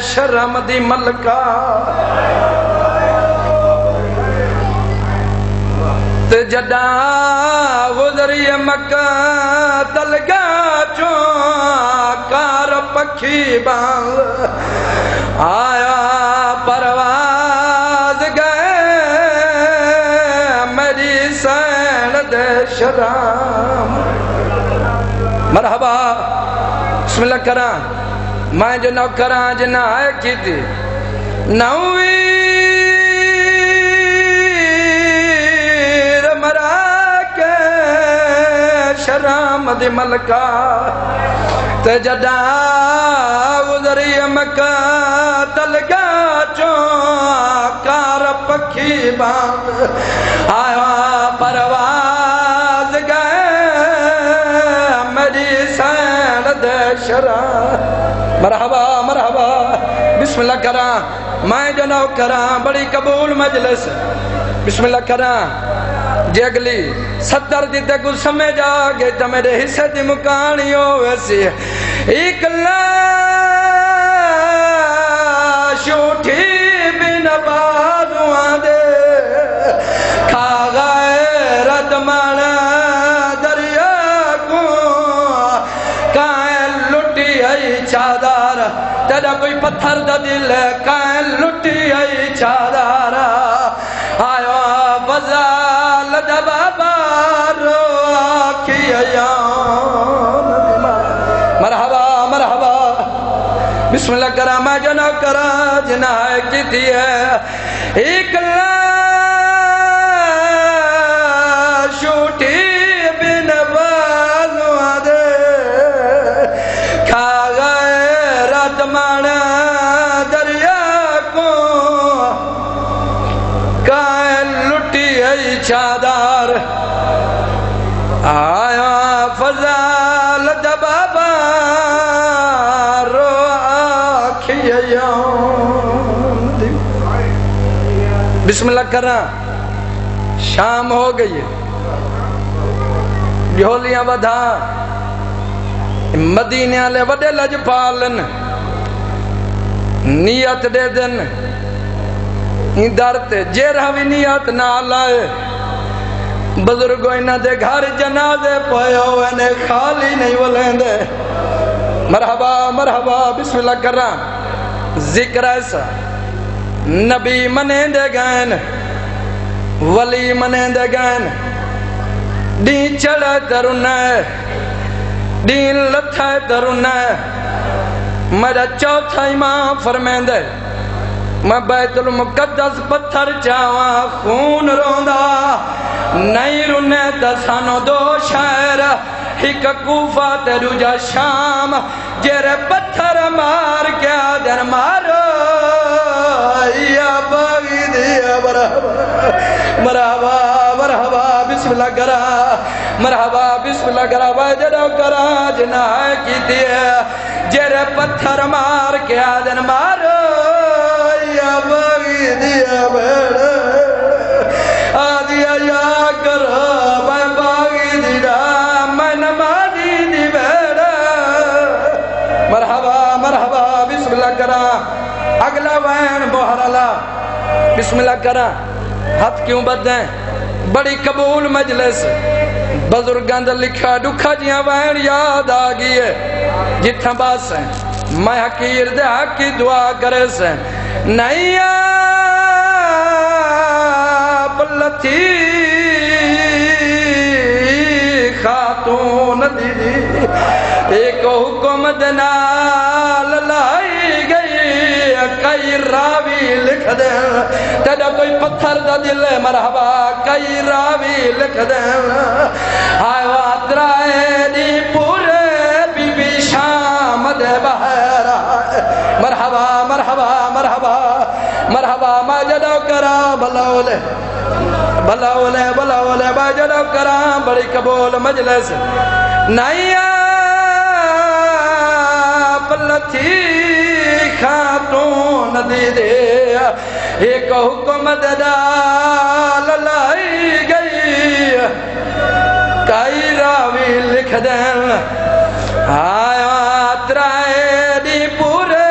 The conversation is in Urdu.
شرم دی ملکہ تے جڈا گزری مکہ تلگا چوں کار پکھی بانگ آیا پرواز گئے میری سین دے شرم مرحبا بسم اللہ کراں میں جو نو کراں جنہ آئے کی تھی نویر مرا کے شرم دی ملکہ تے جڈا گزری مکہ تلگا چوں کار پکھی بانگ آیا پرواز گئے میری سین دے شرم مرحبا مرحبا بسم اللہ کراں میں جنو کراں بڑی قبول مجلس بسم اللہ کراں جے اگلی 70 دی تے کچھ سمجھ آگے تا میرے حصے دی مکانی ہو ویسی ایک لاش اٹھی بن بازوان دے کھا غیرت مانا دریا کو کائیں لٹی آئی چادار تیرا کوئی پتھر دا دل ہے کائیں لٹی آئی چادار آیا فضال دبابا رو آکھی ایام مرحبا مرحبا بسم اللہ کرا میں جنہ کرا جنہ کی تھی ہے ایک لاش اٹھی بن بالوان دے کھا غیرت مانا دریا کو کائیں لٹی ای چادار آیا فضال دبابا رو آکھی ایام بسم اللہ کرنا شام ہو گئی ہے جھولیاں بدھا مدینے والے وڈے لج پالن نیت دے دن درتے جے رہوی نیت نہ لائے بزرگوں انہ دے گھر جنازے پوئے ہوئے نے خالی نہیں بولیں دے مرحبا مرحبا بسم اللہ کر رہا ذکر ایسا نبی منیں دے گئن ولی منیں دے گئن دین چڑھے ترنے دین لتھے ترنے میرا چوتھا امام فرمیں دے میں بیت المقدس پتھر چاواں خون روندا نہیں رونے دسانو دو شہر ایک کوفہ تے دوجا شام جیرے پتھر مار کے آدھر مارو یا باغی دیا مرحبا مرحبا بسم اللہ کرا مرحبا بسم اللہ کرا وجدہ کرا جناح کی دیئے جیرے پتھر مار کے آدھر مارو یا باغی دیا بیڑا آدھیا یا کرا میں باغی دیا میں نمازی دی بیڑا مرحبا مرحبا بسم اللہ کرا اگلا وین بہرالا بسم اللہ کرا ہاتھ کیوں بدیں بڑی قبول مجلس بزرگاں دا لکھا دکھا جیاں وین یاد آگئی ہے جتنا باس ہیں میں حقیر دے حق کی دعا کرے سے نہیں آپ لتھی خاتون دی ایک حکومت نال لائی گئی کئی راوی لکھ دے تیرا کوئی پتھر دا دل ہے مرحبا کئی راوی لکھ دے آئے واترائے دی پورے بی بی شام دے بہر مرحبا مرحبا مرحبا مرحبا ماجدہ کرا بلاولے بلاولے بلاولے ماجدہ کرا بڑی قبول مجلس نہیں آپ لتھی خاتون دی دے ایک حکومت دال لائی گئی کئی راوی لکھ دیں آیا ترائے دی پورے